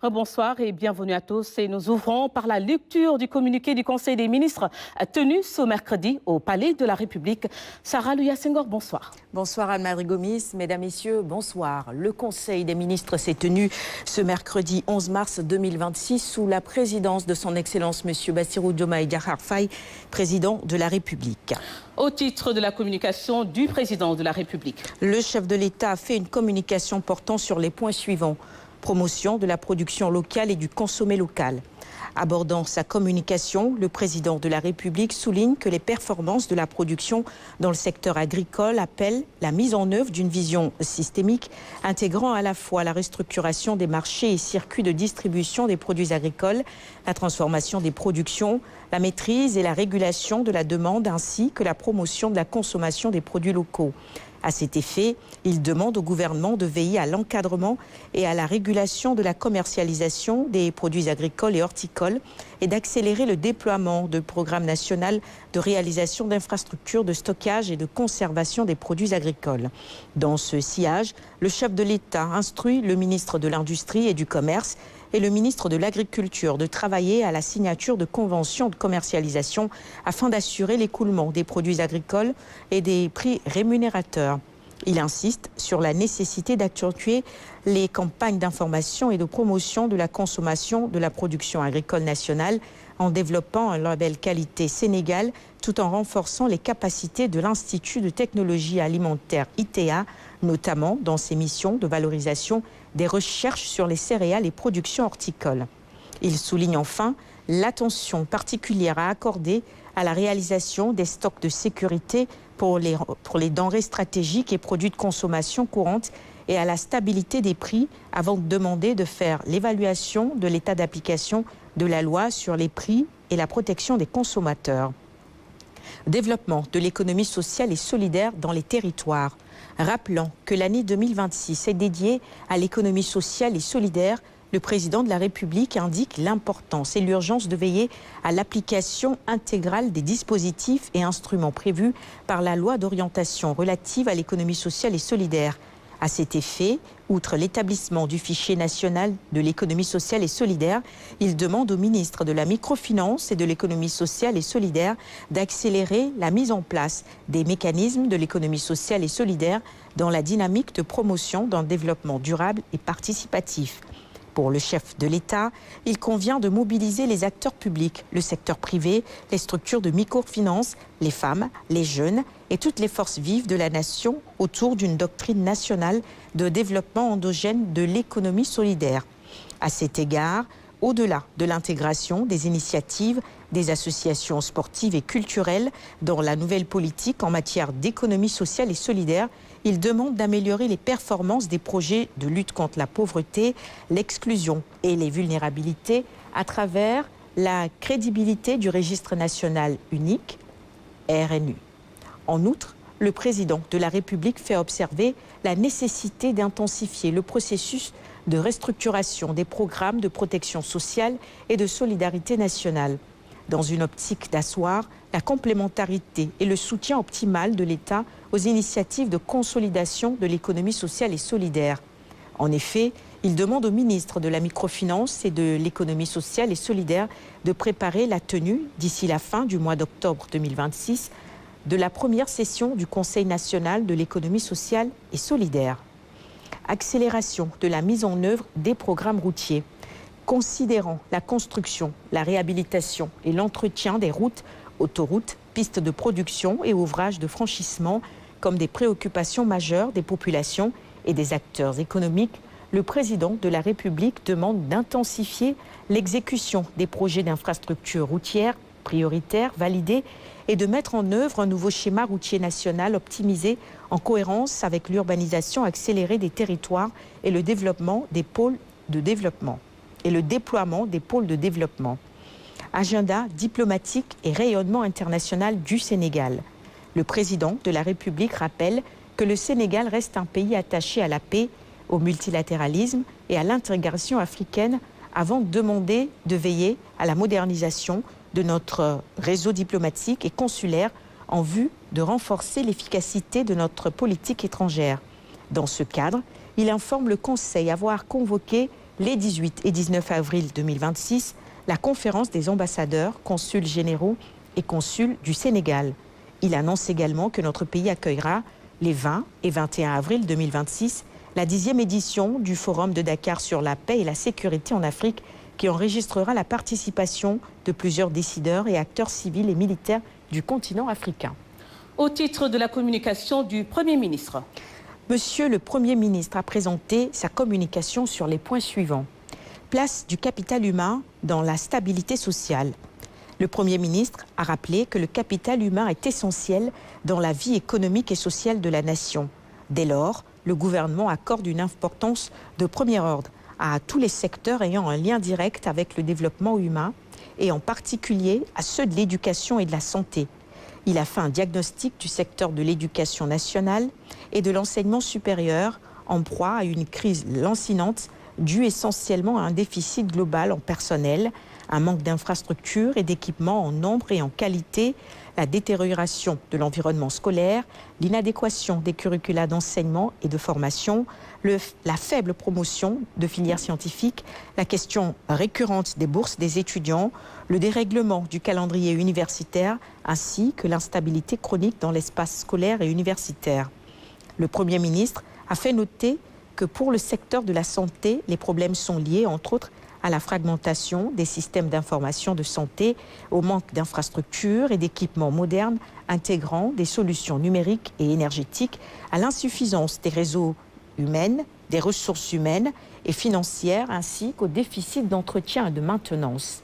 Bonsoir et bienvenue à tous. Et nous ouvrons par la lecture du communiqué du Conseil des ministres tenu ce mercredi au Palais de la République. Sarah Louya Senghor, bonsoir. Bonsoir Anne-Marie Gomis. Mesdames, Messieurs, bonsoir. Le Conseil des ministres s'est tenu ce mercredi 11 mars 2026 sous la présidence de son Excellence M. Bassirou Diomaye Diakhar Faye, président de la République. Au titre de la communication du président de la République. Le chef de l'État a fait une communication portant sur les points suivants. Promotion de la production locale et du consommé local. Abordant sa communication, le président de la République souligne que les performances de la production dans le secteur agricole appellent la mise en œuvre d'une vision systémique intégrant à la fois la restructuration des marchés et circuits de distribution des produits agricoles, la transformation des productions, la maîtrise et la régulation de la demande ainsi que la promotion de la consommation des produits locaux. À cet effet, il demande au gouvernement de veiller à l'encadrement et à la régulation de la commercialisation des produits agricoles et horticoles et d'accélérer le déploiement de programmes nationaux de réalisation d'infrastructures de stockage et de conservation des produits agricoles. Dans ce sillage, le chef de l'État instruit le ministre de l'Industrie et du Commerce et le ministre de l'Agriculture de travailler à la signature de conventions de commercialisation afin d'assurer l'écoulement des produits agricoles et des prix rémunérateurs. Il insiste sur la nécessité d'accentuer les campagnes d'information et de promotion de la consommation de la production agricole nationale en développant un label qualité Sénégal tout en renforçant les capacités de l'Institut de technologie alimentaire ITA, notamment dans ses missions de valorisation des recherches sur les céréales et productions horticoles. Il souligne enfin l'attention particulière à accorder à la réalisation des stocks de sécurité pour les denrées stratégiques et produits de consommation courante et à la stabilité des prix avant de demander de faire l'évaluation de l'état d'application de la loi sur les prix et la protection des consommateurs. Développement de l'économie sociale et solidaire dans les territoires. Rappelant que l'année 2026 est dédiée à l'économie sociale et solidaire, le président de la République indique l'importance et l'urgence de veiller à l'application intégrale des dispositifs et instruments prévus par la loi d'orientation relative à l'économie sociale et solidaire. À cet effet, outre l'établissement du fichier national de l'économie sociale et solidaire, il demande au ministre de la Microfinance et de l'économie sociale et solidaire d'accélérer la mise en place des mécanismes de l'économie sociale et solidaire dans la dynamique de promotion d'un développement durable et participatif. Pour le chef de l'État, il convient de mobiliser les acteurs publics, le secteur privé, les structures de microfinance, les femmes, les jeunes et toutes les forces vives de la nation autour d'une doctrine nationale de développement endogène de l'économie solidaire. À cet égard, au-delà de l'intégration des initiatives des associations sportives et culturelles dans la nouvelle politique en matière d'économie sociale et solidaire, il demande d'améliorer les performances des projets de lutte contre la pauvreté, l'exclusion et les vulnérabilités à travers la crédibilité du registre national unique, RNU. En outre, le président de la République fait observer la nécessité d'intensifier le processus de restructuration des programmes de protection sociale et de solidarité nationale, dans une optique d'asseoir la complémentarité et le soutien optimal de l'État aux initiatives de consolidation de l'économie sociale et solidaire. En effet, il demande au ministre de la Microfinance et de l'économie sociale et solidaire de préparer la tenue, d'ici la fin du mois d'octobre 2026, de la première session du Conseil national de l'économie sociale et solidaire. Accélération de la mise en œuvre des programmes routiers. Considérant la construction, la réhabilitation et l'entretien des routes, autoroutes, pistes de production et ouvrages de franchissement comme des préoccupations majeures des populations et des acteurs économiques, le président de la République demande d'intensifier l'exécution des projets d'infrastructures routières prioritaires validés et de mettre en œuvre un nouveau schéma routier national optimisé en cohérence avec l'urbanisation accélérée des territoires et le développement des pôles de développement. Et le déploiement des pôles de développement. Agenda diplomatique et rayonnement international du Sénégal. Le président de la République rappelle que le Sénégal reste un pays attaché à la paix, au multilatéralisme et à l'intégration africaine avant de demander de veiller à la modernisation de notre réseau diplomatique et consulaire en vue de renforcer l'efficacité de notre politique étrangère. Dans ce cadre, il informe le Conseil avoir convoqué les 18 et 19 avril 2026, la conférence des ambassadeurs, consuls généraux et consuls du Sénégal. Il annonce également que notre pays accueillera les 20 et 21 avril 2026 la 10e édition du Forum de Dakar sur la paix et la sécurité en Afrique, qui enregistrera la participation de plusieurs décideurs et acteurs civils et militaires du continent africain. Au titre de la communication du Premier ministre. Monsieur le Premier ministre a présenté sa communication sur les points suivants. Place du capital humain dans la stabilité sociale. Le Premier ministre a rappelé que le capital humain est essentiel dans la vie économique et sociale de la nation. Dès lors, le gouvernement accorde une importance de premier ordre à tous les secteurs ayant un lien direct avec le développement humain et en particulier à ceux de l'éducation et de la santé. Il a fait un diagnostic du secteur de l'éducation nationale et de l'enseignement supérieur en proie à une crise lancinante due essentiellement à un déficit global en personnel, un manque d'infrastructures et d'équipements en nombre et en qualité, la détérioration de l'environnement scolaire, l'inadéquation des curricula d'enseignement et de formation, la faible promotion de filières scientifiques, la question récurrente des bourses des étudiants, le dérèglement du calendrier universitaire ainsi que l'instabilité chronique dans l'espace scolaire et universitaire. Le Premier ministre a fait noter que pour le secteur de la santé, les problèmes sont liés, entre autres, à la fragmentation des systèmes d'information de santé, au manque d'infrastructures et d'équipements modernes intégrant des solutions numériques et énergétiques, à l'insuffisance des réseaux humains, des ressources humaines et financières, ainsi qu'au déficit d'entretien et de maintenance.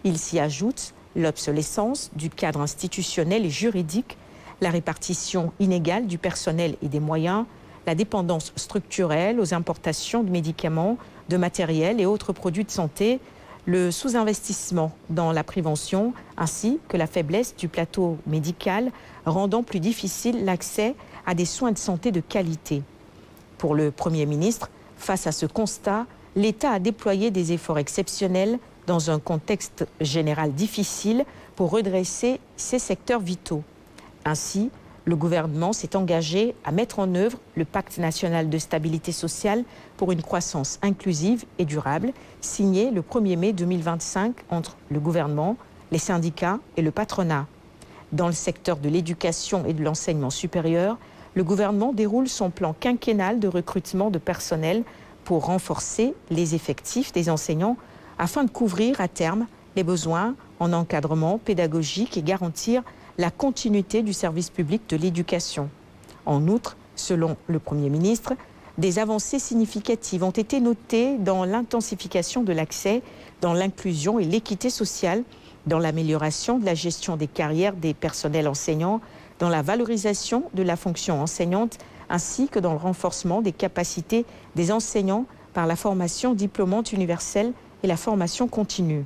Il s'y ajoute l'obsolescence du cadre institutionnel et juridique, la répartition inégale du personnel et des moyens, la dépendance structurelle aux importations de médicaments, de matériel et autres produits de santé, le sous-investissement dans la prévention ainsi que la faiblesse du plateau médical rendant plus difficile l'accès à des soins de santé de qualité. Pour le Premier ministre, face à ce constat, l'État a déployé des efforts exceptionnels dans un contexte général difficile pour redresser ces secteurs vitaux. Ainsi, le gouvernement s'est engagé à mettre en œuvre le Pacte national de stabilité sociale pour une croissance inclusive et durable, signé le 1er mai 2025 entre le gouvernement, les syndicats et le patronat. Dans le secteur de l'éducation et de l'enseignement supérieur, le gouvernement déroule son plan quinquennal de recrutement de personnel pour renforcer les effectifs des enseignants afin de couvrir à terme les besoins en encadrement pédagogique et garantir la continuité du service public de l'éducation. En outre, selon le Premier ministre, des avancées significatives ont été notées dans l'intensification de l'accès, dans l'inclusion et l'équité sociale, dans l'amélioration de la gestion des carrières des personnels enseignants, dans la valorisation de la fonction enseignante, ainsi que dans le renforcement des capacités des enseignants par la formation diplômante universelle et la formation continue.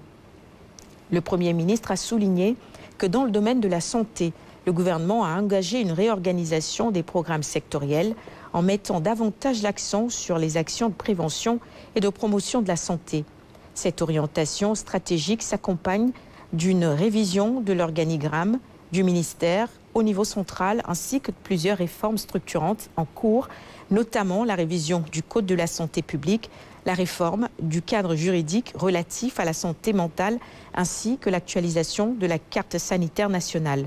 Le Premier ministre a souligné que dans le domaine de la santé, le gouvernement a engagé une réorganisation des programmes sectoriels en mettant davantage l'accent sur les actions de prévention et de promotion de la santé. Cette orientation stratégique s'accompagne d'une révision de l'organigramme du ministère au niveau central ainsi que de plusieurs réformes structurantes en cours, notamment la révision du Code de la santé publique, la réforme du cadre juridique relatif à la santé mentale ainsi que l'actualisation de la carte sanitaire nationale.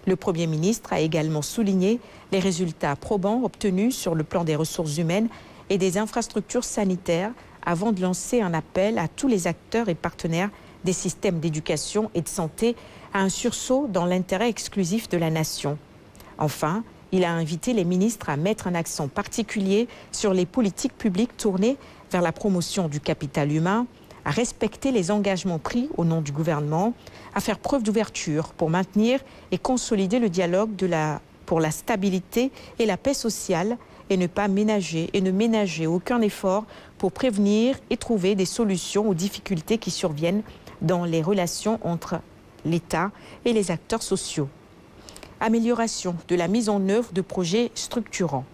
Le Premier ministre a également souligné les résultats probants obtenus sur le plan des ressources humaines et des infrastructures sanitaires avant de lancer un appel à tous les acteurs et partenaires des systèmes d'éducation et de santé à un sursaut dans l'intérêt exclusif de la nation. Enfin, il a invité les ministres à mettre un accent particulier sur les politiques publiques tournées vers la promotion du capital humain, à respecter les engagements pris au nom du gouvernement, à faire preuve d'ouverture pour maintenir et consolider le dialogue pour la stabilité et la paix sociale et ne ménager aucun effort pour prévenir et trouver des solutions aux difficultés qui surviennent dans les relations entre l'État et les acteurs sociaux. Amélioration de la mise en œuvre de projets structurants.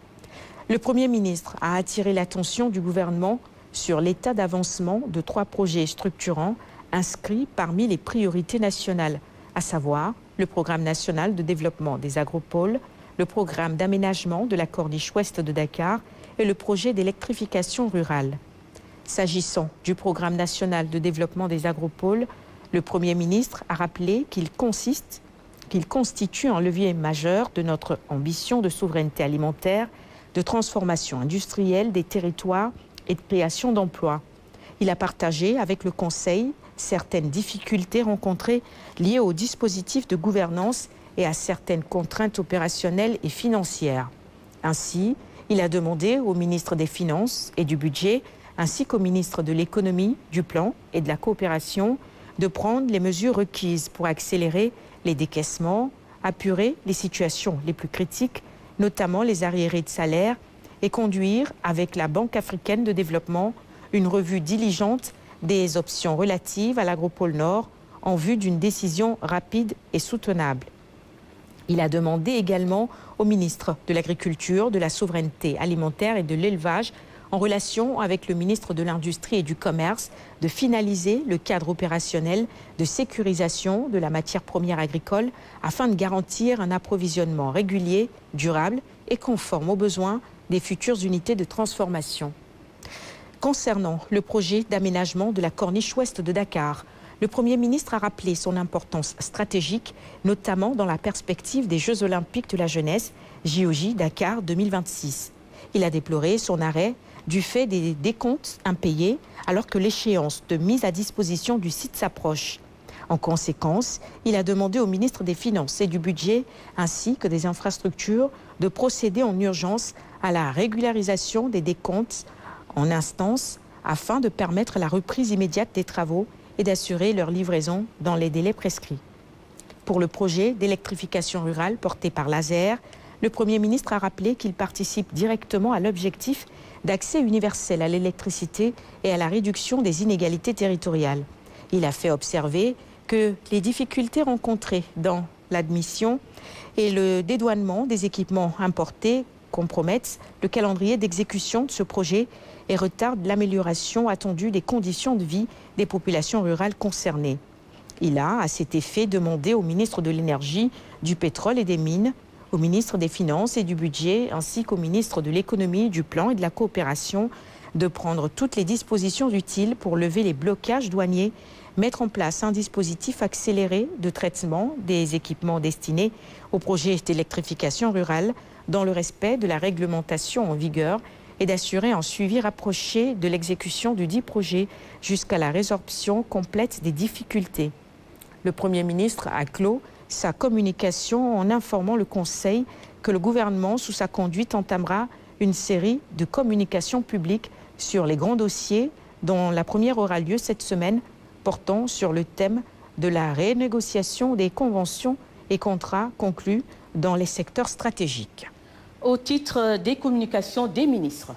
Le Premier ministre a attiré l'attention du gouvernement sur l'état d'avancement de 3 projets structurants inscrits parmi les priorités nationales, à savoir le programme national de développement des agropoles, le programme d'aménagement de la corniche ouest de Dakar et le projet d'électrification rurale. S'agissant du programme national de développement des agropoles, le Premier ministre a rappelé qu'il constitue un levier majeur de notre ambition de souveraineté alimentaire, de transformation industrielle des territoires et de création d'emplois. Il a partagé avec le Conseil certaines difficultés rencontrées liées au dispositif de gouvernance et à certaines contraintes opérationnelles et financières. Ainsi, il a demandé au ministre des Finances et du Budget, ainsi qu'au ministre de l'Économie, du Plan et de la Coopération, de prendre les mesures requises pour accélérer les décaissements, apurer les situations les plus critiques, notamment les arriérés de salaire, et conduire, avec la Banque africaine de développement, une revue diligente des options relatives à l'agropole Nord en vue d'une décision rapide et soutenable. Il a demandé également au ministre de l'Agriculture, de la Souveraineté alimentaire et de l'Élevage, en relation avec le ministre de l'Industrie et du Commerce, de finaliser le cadre opérationnel de sécurisation de la matière première agricole afin de garantir un approvisionnement régulier, durable et conforme aux besoins des futures unités de transformation. Concernant le projet d'aménagement de la corniche ouest de Dakar, le Premier ministre a rappelé son importance stratégique, notamment dans la perspective des Jeux olympiques de la jeunesse, JOJ Dakar 2026. Il a déploré son arrêt du fait des décomptes impayés alors que l'échéance de mise à disposition du site s'approche. En conséquence, il a demandé au ministre des Finances et du Budget ainsi que des infrastructures de procéder en urgence à la régularisation des décomptes en instance afin de permettre la reprise immédiate des travaux et d'assurer leur livraison dans les délais prescrits. Pour le projet d'électrification rurale porté par l'ASER, le Premier ministre a rappelé qu'il participe directement à l'objectif d'accès universel à l'électricité et à la réduction des inégalités territoriales. Il a fait observer que les difficultés rencontrées dans l'admission et le dédouanement des équipements importés compromettent le calendrier d'exécution de ce projet et retardent l'amélioration attendue des conditions de vie des populations rurales concernées. Il a, à cet effet, demandé au ministre de l'Énergie, du Pétrole et des Mines, au ministre des Finances et du Budget, ainsi qu'au ministre de l'Économie, du Plan et de la Coopération, de prendre toutes les dispositions utiles pour lever les blocages douaniers, mettre en place un dispositif accéléré de traitement des équipements destinés au projet d'électrification rurale dans le respect de la réglementation en vigueur et d'assurer un suivi rapproché de l'exécution du dit projet jusqu'à la résorption complète des difficultés. Le Premier ministre a clos sa communication en informant le Conseil que le gouvernement, sous sa conduite, entamera une série de communications publiques sur les grands dossiers, dont la première aura lieu cette semaine, portant sur le thème de la renégociation des conventions et contrats conclus dans les secteurs stratégiques. Au titre des communications des ministres.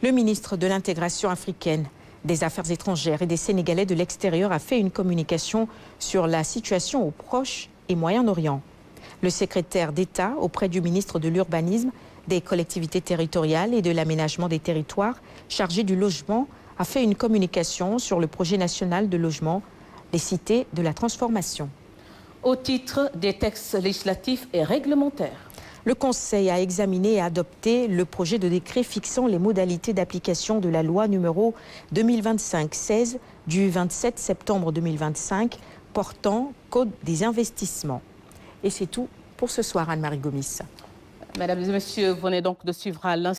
Le ministre de l'Intégration africaine, des Affaires étrangères et des Sénégalais de l'extérieur a fait une communication sur la situation au Proche et Moyen-Orient. Le secrétaire d'État auprès du ministre de l'Urbanisme, des collectivités territoriales et de l'aménagement des territoires chargé du logement a fait une communication sur le projet national de logement, les cités de la transformation. Au titre des textes législatifs et réglementaires. Le Conseil a examiné et adopté le projet de décret fixant les modalités d'application de la loi numéro 2025-16 du 27 septembre 2025 portant Code des investissements. Et c'est tout pour ce soir, Anne-Marie Gomis. Mesdames et messieurs, vous venez donc de suivre à l'instant